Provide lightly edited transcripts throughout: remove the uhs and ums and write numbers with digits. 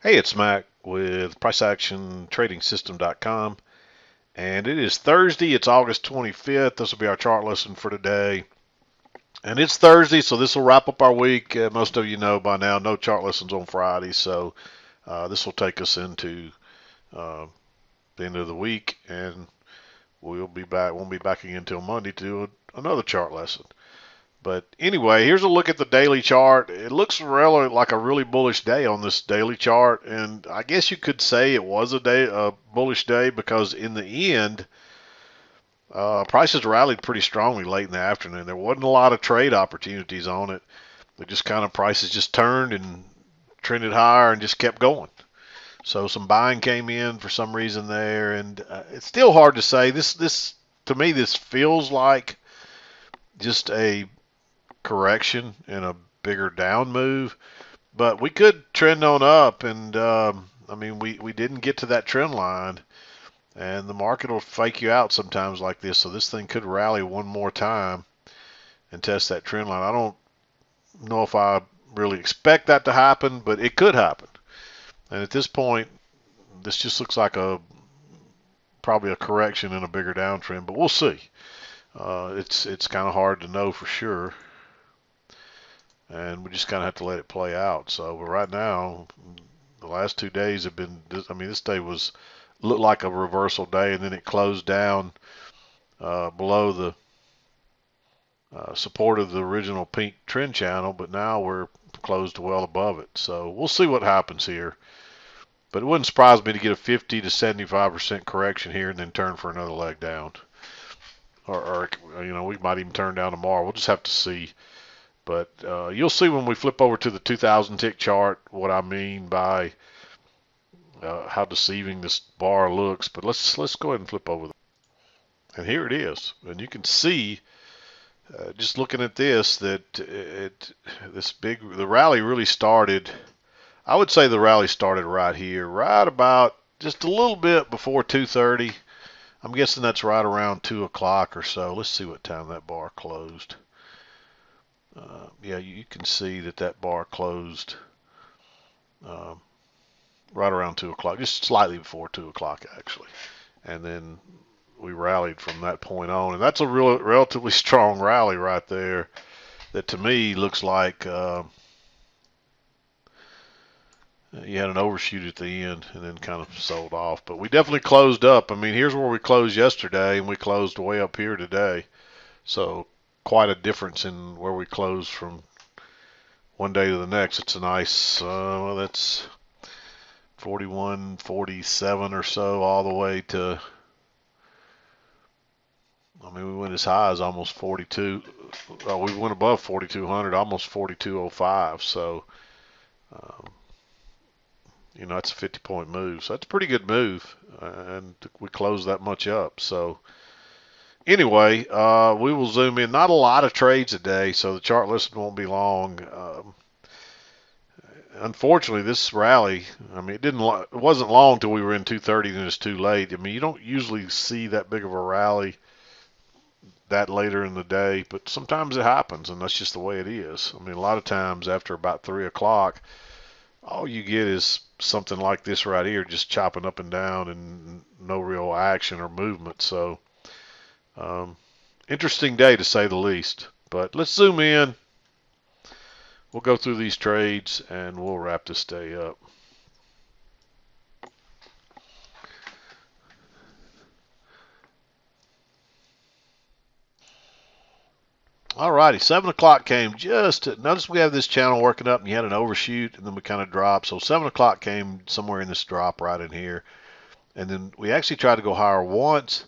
Hey, it's Mac with PriceActionTradingSystem.com, and it is Thursday. It's August 25th. This will be our chart lesson for today. And it's Thursday, so this will wrap up our week. Most of you know by now, no chart lessons on Friday, so this will take us into uh, the end of the week, and we'll be back. Won't be back again until Monday to do another chart lesson. But anyway, here's a look at the daily chart. It looks really like a really bullish day on this daily chart, and I guess you could say it was a bullish day because in the end, prices rallied pretty strongly late in the afternoon. There wasn't a lot of trade opportunities on it. They just kind of prices just turned and trended higher and just kept going. So some buying came in for some reason there, and it's still hard to say. This to me this feels like just a correction and a bigger down move, but we could trend on up. And I mean, we didn't get to that trend line, and the market will fake you out sometimes like this. So this thing could rally one more time and test that trend line. I don't know if I really expect that to happen, but it could happen. And at this point, this just looks like a probably a correction and a bigger downtrend, but we'll see. It's kind of hard to know for sure, and we just kind of have to let it play out. So, but right now, the last 2 days have been. I mean, this day was looked like a reversal day, and then it closed down below the support of the original pink trend channel, but now we're closed well above it. So we'll see what happens here. But it wouldn't surprise me to get a 50 to 75% correction here and then turn for another leg down. Or you know, we might even turn down tomorrow. We'll just have to see. But you'll see when we flip over to the 2,000 tick chart what I mean by how deceiving this bar looks. But let's go ahead and flip over. And here it is. And you can see just looking at this that the rally really started. I would say the rally started right here, right about just a little bit before 2:30. I'm guessing that's right around 2 o'clock or so. Let's see what time that bar closed. Yeah, you can see that that bar closed um, right around 2 o'clock, just slightly before 2 o'clock actually. And then we rallied from that point on, and that's a relatively strong rally right there. That to me looks like you had an overshoot at the end and then kind of sold off. But we definitely closed up. I mean, here's where we closed yesterday, and we closed way up here today. So quite a difference in where we closed from one day to the next. It's a nice, well, that's 41, 47 or so, all the way to, I mean, we went as high as almost 42. We went above 4,200, almost 4,205. So, um, you know, that's a 50-point move. So that's a pretty good move. And we closed that much up. So, anyway, we will zoom in. Not a lot of trades today, so the chart listing won't be long. Unfortunately, this rally, I mean, it wasn't long till we were in 230, and it's too late. I mean, you don't usually see that big of a rally that later in the day, but sometimes it happens, and that's just the way it is. I mean, a lot of times after about 3 o'clock, all you get is something like this right here, just chopping up and down and no real action or movement. So, um, interesting day to say the least. But let's zoom in. We'll go through these trades and we'll wrap this day up. Alrighty, 7 o'clock came notice we have this channel working up and you had an overshoot and then we kind of dropped. So 7 o'clock came somewhere in this drop right in here. And then we actually tried to go higher once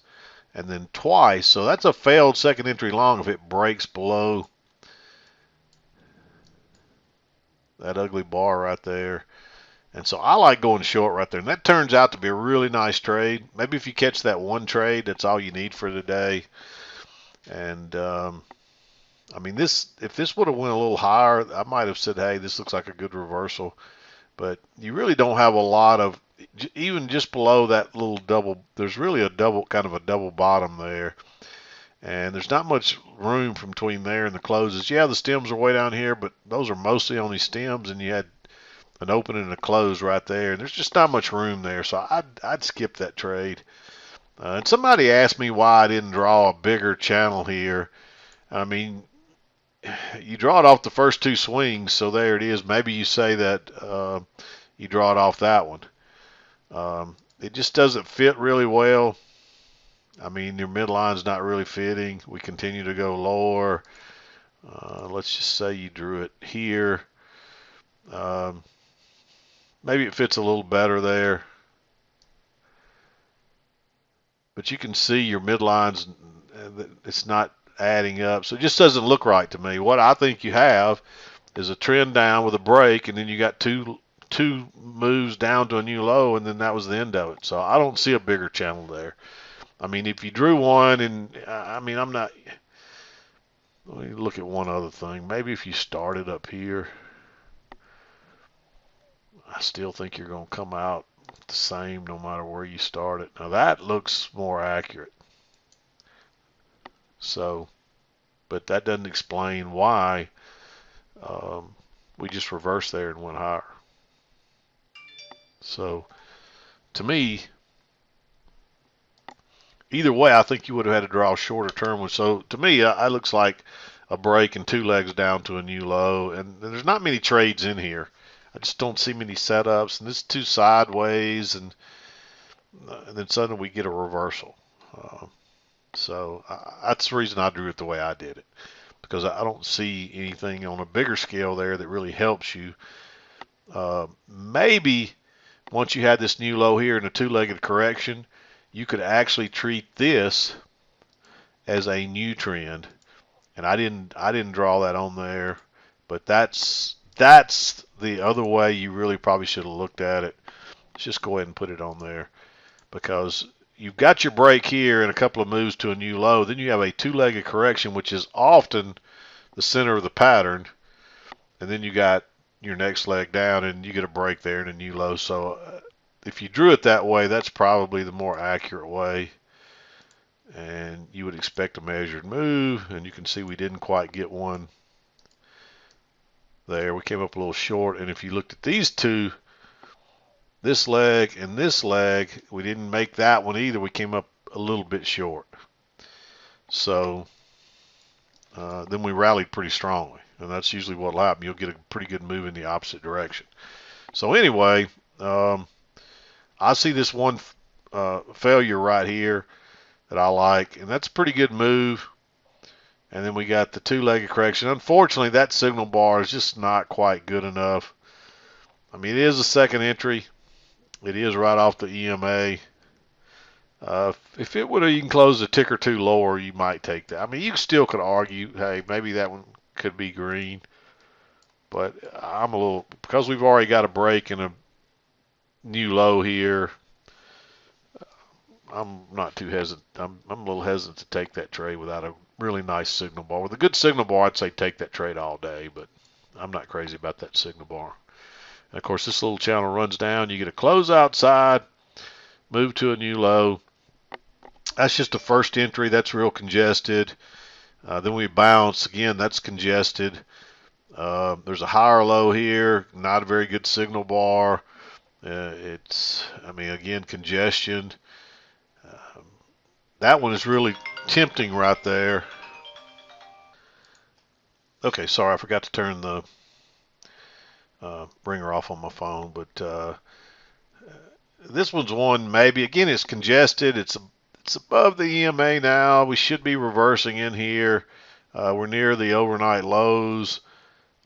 and then twice. So that's a failed second entry long if it breaks below that ugly bar right there. And so I like going short right there. And that turns out to be a really nice trade. Maybe if you catch that one trade, that's all you need for the day. And I mean, if this would have went a little higher, I might have said, hey, this looks like a good reversal. But you really don't have a lot of, even just below that little double, there's really kind of a double bottom there. And there's not much room from between there and the closes. Yeah, the stems are way down here, but those are mostly only stems, and you had an open and a close right there, and there's just not much room there, so I'd skip that trade. And somebody asked me why I didn't draw a bigger channel here. I mean, you draw it off the first two swings, so there it is. Maybe you say that you draw it off that one. It just doesn't fit really well. I mean, your midline's not really fitting. We continue to go lower. Let's just say you drew it here. Um, maybe it fits a little better there. But you can see your midlines, it's not adding up. So it just doesn't look right to me. What I think you have is a trend down with a break, and then you got two moves down to a new low, and then that was the end of it. So I don't see a bigger channel there. I mean, if you drew one, and I mean, I'm not. Let me look at one other thing. Maybe if you started up here, I still think you're going to come out the same no matter where you start it. Now that looks more accurate. So, but that doesn't explain why we just reversed there and went higher. So, to me, either way, I think you would have had to draw a shorter term one. So, to me, it looks like a break and two legs down to a new low. And there's not many trades in here. I just don't see many setups. And this is two sideways, and then suddenly we get a reversal. So that's the reason I drew it the way I did it, because I don't see anything on a bigger scale there that really helps you. Maybe once you had this new low here and a two-legged correction, you could actually treat this as a new trend. And I didn't draw that on there, but that's the other way you really probably should have looked at it. Let's just go ahead and put it on there, because you've got your break here and a couple of moves to a new low. Then you have a two-legged correction, which is often the center of the pattern. And then you got your next leg down, and you get a break there and a new low. So if you drew it that way, that's probably the more accurate way. And you would expect a measured move. And you can see we didn't quite get one there. We came up a little short. And if you looked at these two, this leg and this leg, we didn't make that one either. We came up a little bit short. So then we rallied pretty strongly, and that's usually what will happen. You'll get a pretty good move in the opposite direction. So anyway, I see this one failure right here that I like, and that's a pretty good move. And then we got the two-legged correction. Unfortunately, that signal bar is just not quite good enough. I mean, it is a second entry. It is right off the EMA. If it would have even closed a tick or two lower, you might take that. I mean, you still could argue, hey, maybe that one could be green. But I'm a little, because we've already got a break and a new low here, I'm not too hesitant. I'm a little hesitant to take that trade without a really nice signal bar. With a good signal bar, I'd say take that trade all day, but I'm not crazy about that signal bar. And of course, this little channel runs down. You get a close outside, move to a new low. That's just a first entry. That's real congested. Then we bounce. Again, that's congested. There's a higher low here. Not a very good signal bar. I mean, again, congestion. That one is really tempting right there. Okay, sorry, I forgot to turn the ringer off on my phone. But this one's one maybe. Again, it's congested. It's above the EMA now. We should be reversing in here. We're near the overnight lows.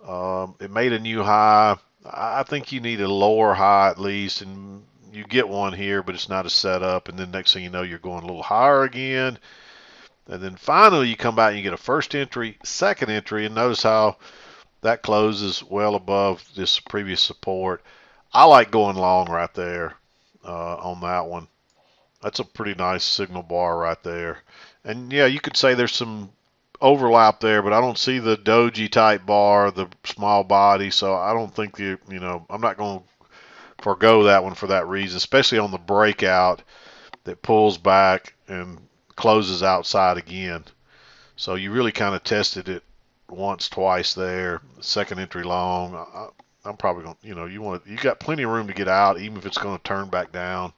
It made a new high. I think you need a lower high at least, and you get one here, but it's not a setup. And then next thing you know, you're going a little higher again. And then finally, you come back and you get a first entry, second entry, and notice how that closes well above this previous support. I like going long right there on that one. That's a pretty nice signal bar right there. And yeah, you could say there's some overlap there, but I don't see the doji type bar, the small body, so I don't think I'm not going to forego that one for that reason, especially on the breakout that pulls back and closes outside again. So you really kind of tested it once, twice there. Second entry long. I'm probably going to, you got plenty of room to get out, even if it's going to turn back down.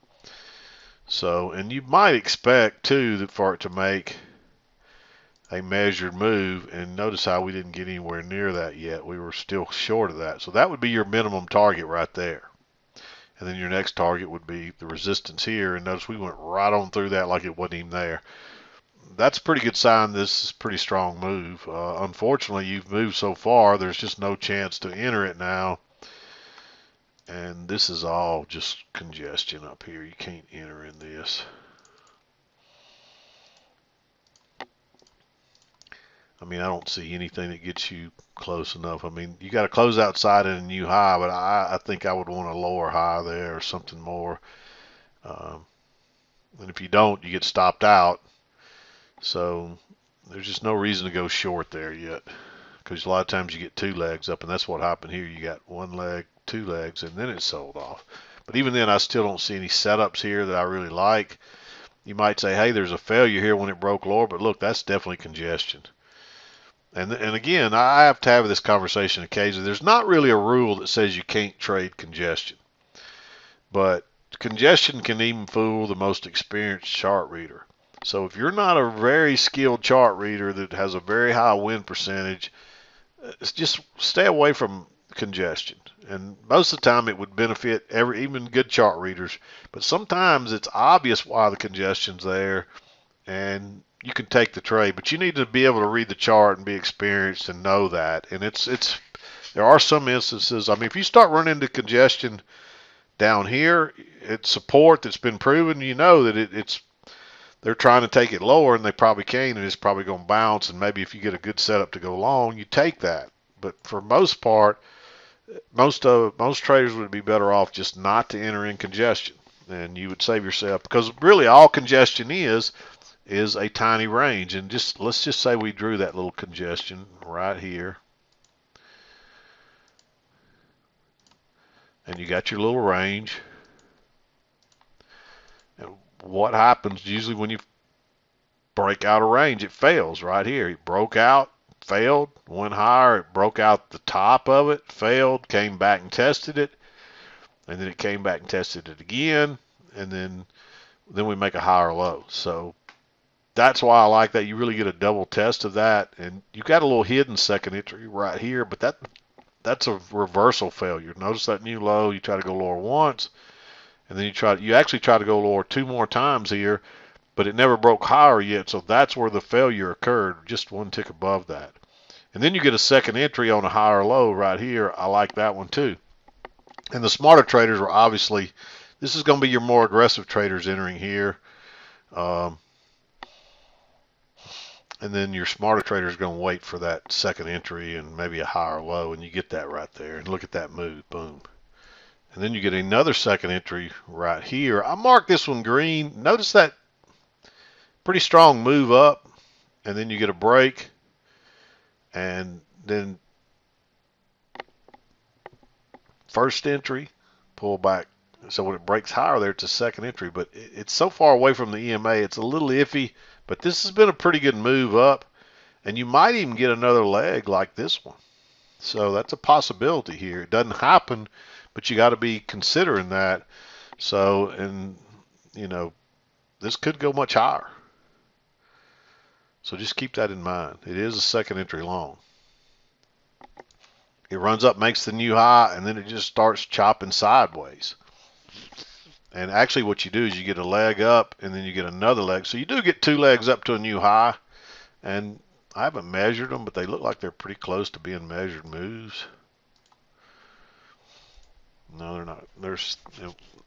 So, and you might expect too that for it to make a measured move, and notice how we didn't get anywhere near that yet. We were still short of that. So that would be your minimum target right there. And then your next target would be the resistance here, and notice we went right on through that like it wasn't even there. That's a pretty good sign this is a pretty strong move. Unfortunately, you've moved so far, there's just no chance to enter it now. And this is all just congestion up here. You can't enter in this. I mean, I don't see anything that gets you close enough. I mean, you got to close outside in a new high, but I think I would want a lower high there or something more. And if you don't, you get stopped out. So there's just no reason to go short there yet, because a lot of times you get two legs up, and that's what happened here. You got one leg, two legs, and then it sold off. But even then, I still don't see any setups here that I really like. You might say, hey, there's a failure here when it broke lower, but look, that's definitely congestion. And again, I have to have this conversation occasionally. There's not really a rule that says you can't trade congestion, but congestion can even fool the most experienced chart reader. So if you're not a very skilled chart reader that has a very high win percentage, just stay away from congestion. And most of the time it would benefit even good chart readers, but sometimes it's obvious why the congestion's there, and you can take the trade, but you need to be able to read the chart and be experienced and know that. And there are some instances. I mean, if you start running into congestion down here, it's support that's been proven. You know that they're trying to take it lower, and they probably can, and it's probably going to bounce. And maybe if you get a good setup to go long, you take that. But for most part, most traders would be better off just not to enter in congestion, and you would save yourself, because really all congestion is a tiny range. And let's just say we drew that little congestion right here, and you got your little range. And what happens usually when you break out a range? It fails right here. It broke out, failed, went higher, it broke out the top of it, failed, came back and tested it, and then it came back and tested it again, and then we make a higher low. So that's why I like that. You really get a double test of that, and you got a little hidden second entry right here, but that's a reversal failure. Notice that new low, you try to go lower once, and then you actually try to go lower two more times here, but it never broke higher yet, so that's where the failure occurred, just one tick above that. And then you get a second entry on a higher low right here. I like that one too. And the smarter traders are obviously, this is going to be your more aggressive traders entering here. And then your smarter trader is going to wait for that second entry and maybe a higher low, and you get that right there. And look at that move, boom. And then you get another second entry right here. I marked this one green. Notice that pretty strong move up, and then you get a break, and then first entry, pull back. So when it breaks higher there, it's a second entry, but it's so far away from the EMA, it's a little iffy. But this has been a pretty good move up, and you might even get another leg like this one. So that's a possibility here. It doesn't happen, but you got to be considering that. So, and this could go much higher. So just keep that in mind. It is a second entry long. It runs up, makes the new high, and then it just starts chopping sideways. And actually what you do is you get a leg up, and then you get another leg. So you do get two legs up to a new high. And I haven't measured them, but they look like they're pretty close to being measured moves. No, they're not.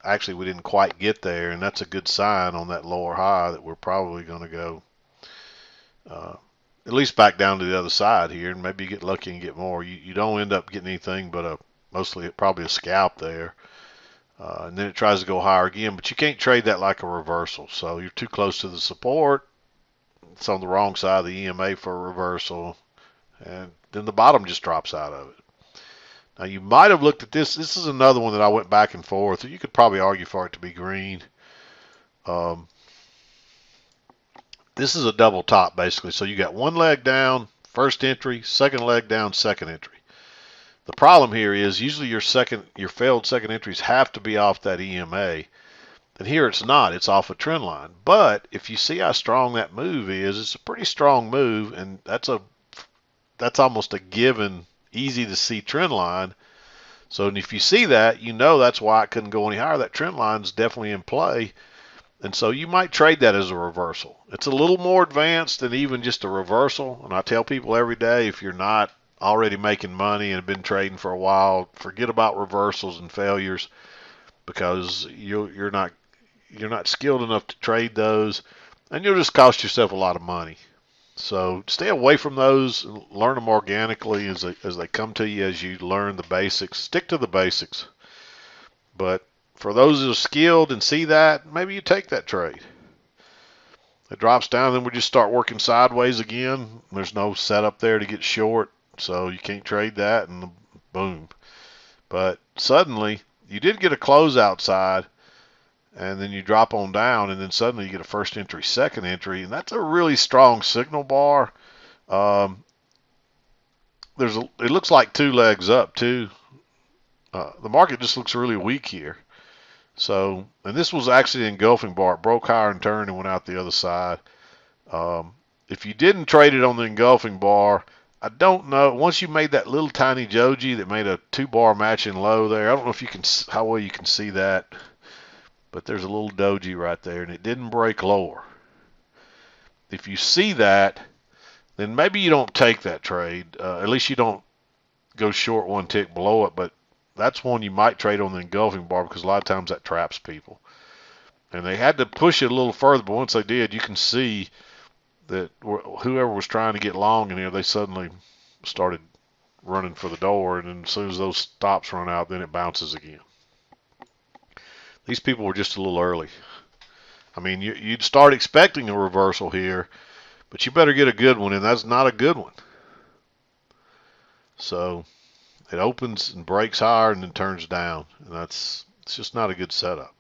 Actually, we didn't quite get there, and that's a good sign on that lower high that we're probably going to go at least back down to the other side here, and maybe you get lucky and get more. You don't end up getting anything but probably a scalp there. And then it tries to go higher again, but you can't trade that like a reversal. So you're too close to the support. It's on the wrong side of the EMA for a reversal, and then the bottom just drops out of it. Now you might have looked at this. This is another one that I went back and forth. You could probably argue for it to be green. This is a double top basically. So you got one leg down, first entry, second leg down, second entry. The problem here is usually your failed second entries have to be off that EMA. And here it's not, it's off a trend line. But if you see how strong that move is, it's a pretty strong move, and that's almost a given, easy to see trend line. So if you see that, you know that's why it couldn't go any higher. That trend line's definitely in play. And so you might trade that as a reversal. It's a little more advanced than even just a reversal. And I tell people every day, if you're not already making money and have been trading for a while, forget about reversals and failures, because you're not skilled enough to trade those, and you'll just cost yourself a lot of money. So stay away from those. Learn them organically as they come to you, as you learn the basics. Stick to the basics. But for those who are skilled and see that, maybe you take that trade. It drops down, then we just start working sideways again. There's no setup there to get short, so you can't trade that, and boom. But suddenly, you did get a close outside, and then you drop on down, and then suddenly you get a first entry, second entry, and that's a really strong signal bar. Um, it looks like two legs up too. The market just looks really weak here. So, and this was actually the engulfing bar. It broke higher and turned and went out the other side. If you didn't trade it on the engulfing bar, I don't know. Once you made that little tiny doji that made a 2-bar matching low there, I don't know if you can how well you can see that, but there's a little doji right there, and it didn't break lower. If you see that, then maybe you don't take that trade. At least you don't go short one tick below it, but that's one you might trade on the engulfing bar, because a lot of times that traps people. And they had to push it a little further, but once they did, you can see that whoever was trying to get long in here, they suddenly started running for the door, and then as soon as those stops run out, then it bounces again. These people were just a little early. I mean, you'd start expecting a reversal here, but you better get a good one, and that's not a good one. So it opens and breaks higher and then turns down, and it's just not a good setup.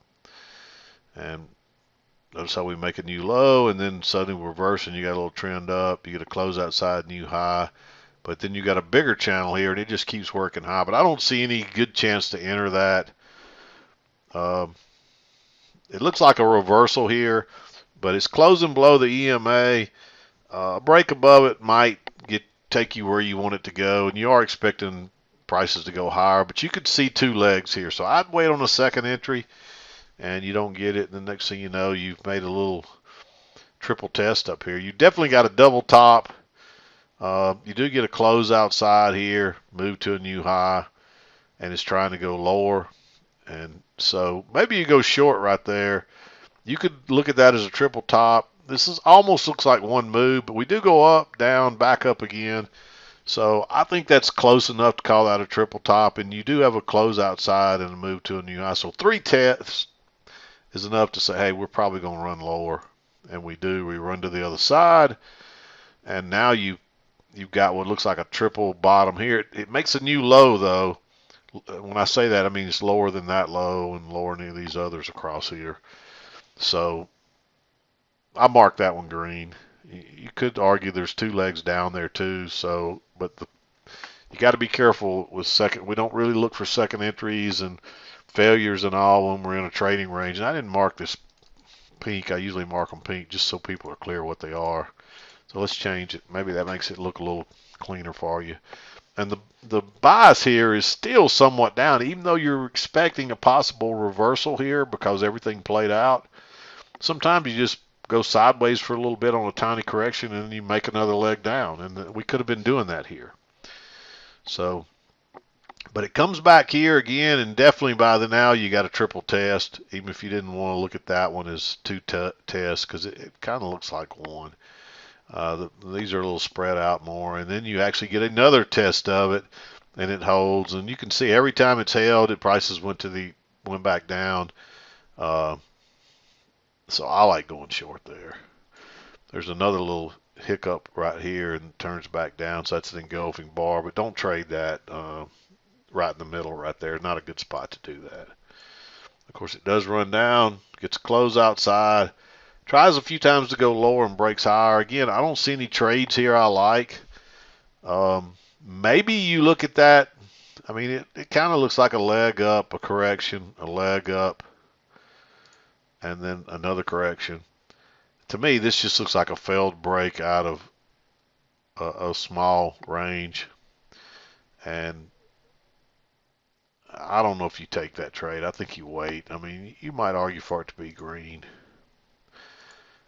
And notice how we make a new low, and then suddenly reverse, and you got a little trend up. You get a close outside new high, but then you got a bigger channel here, and it just keeps working high. But I don't see any good chance to enter that. It looks like a reversal here, but it's closing below the EMA. A break above it might take you where you want it to go, and you are expecting prices to go higher, but you could see two legs here. So I'd wait on a second entry, and you don't get it, and the next thing you know, you've made a little triple test up here. You definitely got a double top. You do get a close outside here, move to a new high, and it's trying to go lower. And so maybe you go short right there. You could look at that as a triple top. This almost looks like one move, but we do go up, down, back up again. So I think that's close enough to call that a triple top. And you do have a close outside and a move to a new high. So 3 tests is enough to say, hey, we're probably going to run lower. And we do. We run to the other side. And now you've got what looks like a triple bottom here. It makes a new low, though. When I say that, I mean it's lower than that low and lower than any of these others across here. So I marked that one green. You could argue there's 2 legs down there too. So, but you got to be careful with second. We don't really look for second entries and failures and all when we're in a trading range. And I didn't mark this pink. I usually mark them pink just so people are clear what they are. So let's change it. Maybe that makes it look a little cleaner for you. And the bias here is still somewhat down, even though you're expecting a possible reversal here because everything played out. Sometimes you just go sideways for a little bit on a tiny correction, and then you make another leg down. And we could have been doing that here. So, but it comes back here again, and definitely by the now you got a triple test, even if you didn't want to look at that one as 2 tests, because it kind of looks like one. These are a little spread out more, and then you actually get another test of it, and it holds. And you can see every time it's held, prices went back down. So I like going short there. There's another little hiccup right here, and turns back down. So that's an engulfing bar, but don't trade that right in the middle right there. Not a good spot to do that. Of course, it does run down, gets a close outside. Tries a few times to go lower and breaks higher. Again, I don't see any trades here I like. Maybe you look at that I mean, it kind of looks like a leg up, a correction, a leg up, and then another correction. To me, this just looks like a failed break out of a small range. And I don't know if you take that trade. I think you wait. I mean, you might argue for it to be green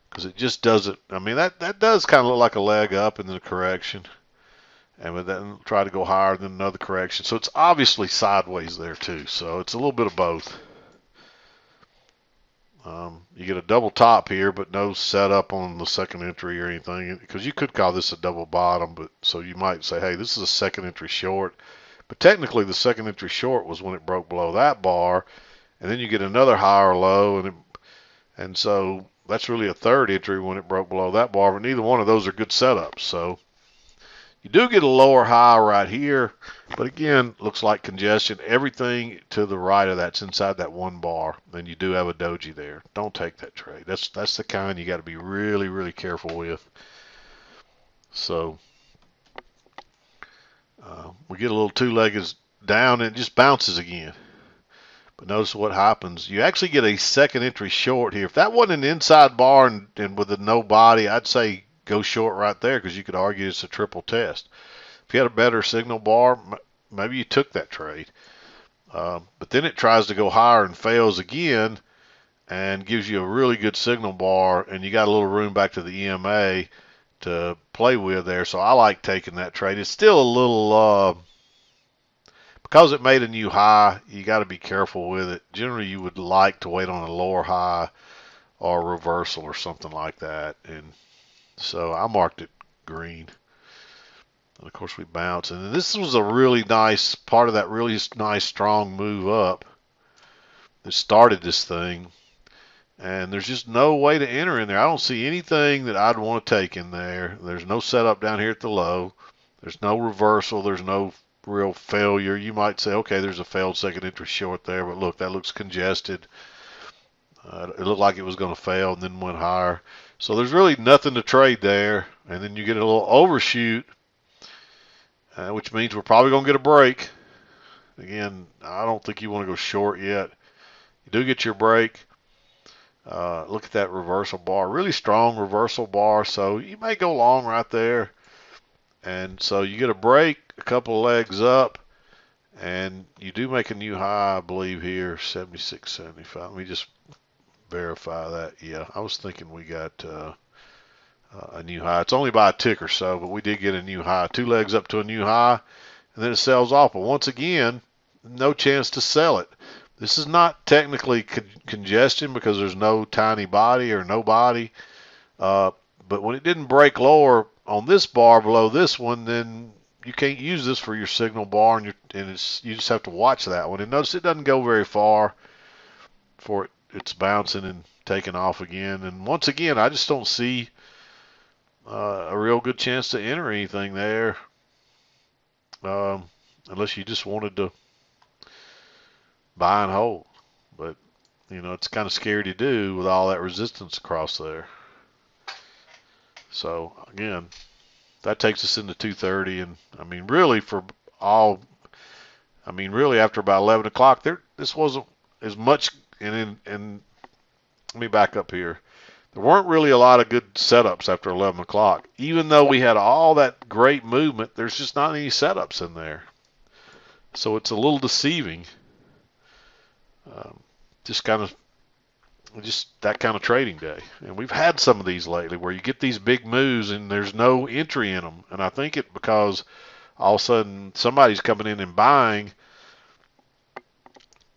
because it just doesn't. I mean, that does kind of look like a leg up and then a correction, and then try to go higher than another correction. So it's obviously sideways there too. So it's a little bit of both. You get a double top here, but no setup on the second entry or anything, because you could call this a double bottom. But so you might say, hey, this is a second entry short. But technically, the second entry short was when it broke below that bar, and then you get another higher low, and so that's really a third entry when it broke below that bar. But neither one of those are good setups. So you do get a lower high right here, but again, looks like congestion. Everything to the right of that's inside that one bar, and you do have a doji there. Don't take that trade. That's the kind you got to be really, really careful with. So we get a little two-legged down, and it just bounces again. But notice what happens. You actually get a second entry short here. If that wasn't an inside bar and with a no body, I'd say go short right there because you could argue it's a triple test. If you had a better signal bar, maybe you took that trade. But then it tries to go higher and fails again and gives you a really good signal bar, and you got a little room back to the EMA to play with there. So I like taking that trade. It's still a little, because it made a new high, you got to be careful with it. Generally, you would like to wait on a lower high or a reversal or something like that. And so I marked it green. And of course, we bounce. And this was a really nice part of that really nice strong move up that started this thing. And there's just no way to enter in there. I don't see anything that I'd want to take in there. There's no setup down here at the low. There's no reversal. There's no real failure. You might say, okay, there's a failed second entry short there, but look, that looks congested. It looked like it was going to fail and then went higher. So there's really nothing to trade there. And then you get a little overshoot, which means we're probably going to get a break. Again, I don't think you want to go short yet. You do get your break. Look at that reversal bar, really strong reversal bar, so you may go long right there. And so you get a break, a couple of legs up, and you do make a new high, I believe here, 76.75. Let me just verify that. Yeah, I was thinking we got a new high. It's only by a tick or so, but we did get a new high. Two legs up to a new high, and then it sells off. But once again, no chance to sell it. This is not technically congestion because there's no tiny body or no body. But when it didn't break lower on this bar below this one, then you can't use this for your signal bar, and you just have to watch that one. And notice it doesn't go very far before it's bouncing and taking off again. And once again, I just don't see a real good chance to enter anything there, unless you just wanted to buy and hold. But it's kind of scary to do with all that resistance across there. So again, that takes us into 2:30, and I mean really really after about 11 o'clock, this wasn't as much. And let me back up here. There weren't really a lot of good setups after 11 o'clock. Even though we had all that great movement, there's just not any setups in there. So it's a little deceiving. Just that kind of trading day. And we've had some of these lately where you get these big moves and there's no entry in them. And I think it because all of a sudden somebody's coming in and buying,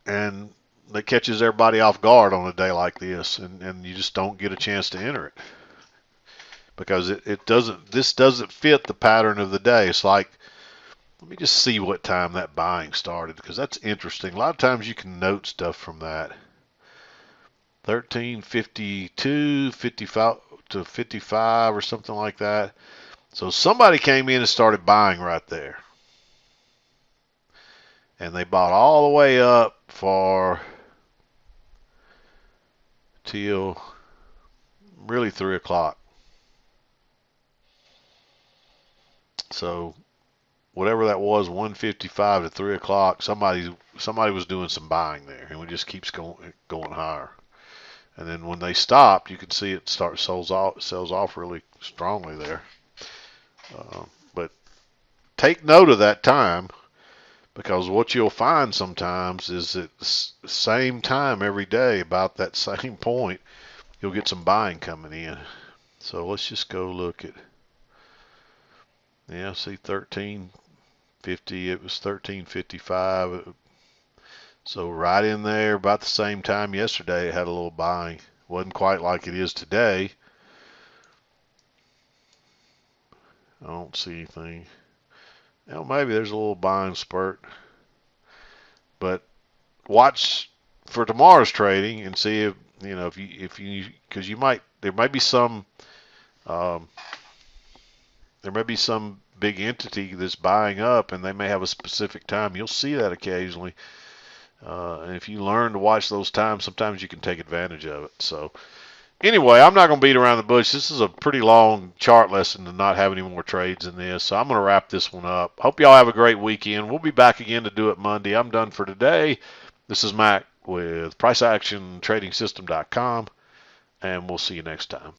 and that catches everybody off guard on a day like this, and you just don't get a chance to enter it because this doesn't fit the pattern of the day. It's like, let me just see what time that buying started, because that's interesting. A lot of times you can note stuff from that. 13:52, 55 to 55 or something like that. So somebody came in and started buying right there. And they bought all the way up till really 3 o'clock. So whatever that was, 155 to 3 o'clock, somebody was doing some buying there, and it just keeps going higher. And then when they stopped, you can see it sells off really strongly there. But take note of that time, because what you'll find sometimes is at the same time every day, about that same point, you'll get some buying coming in. So let's just go look at, yeah, see 1350, it was 1355. So right in there, about the same time yesterday, it had a little buying. Wasn't quite like it is today. I don't see anything. Well, maybe there's a little buying spurt. But watch for tomorrow's trading and see if because there might be um, some big entity that's buying up, and they may have a specific time. You'll see that occasionally. And if you learn to watch those times, sometimes you can take advantage of it. So anyway, I'm not going to beat around the bush. This is a pretty long chart lesson to not have any more trades in this. So I'm going to wrap this one up. Hope y'all have a great weekend. We'll be back again to do it Monday. I'm done for today. This is Mac with PriceActionTradingSystem.com, and we'll see you next time.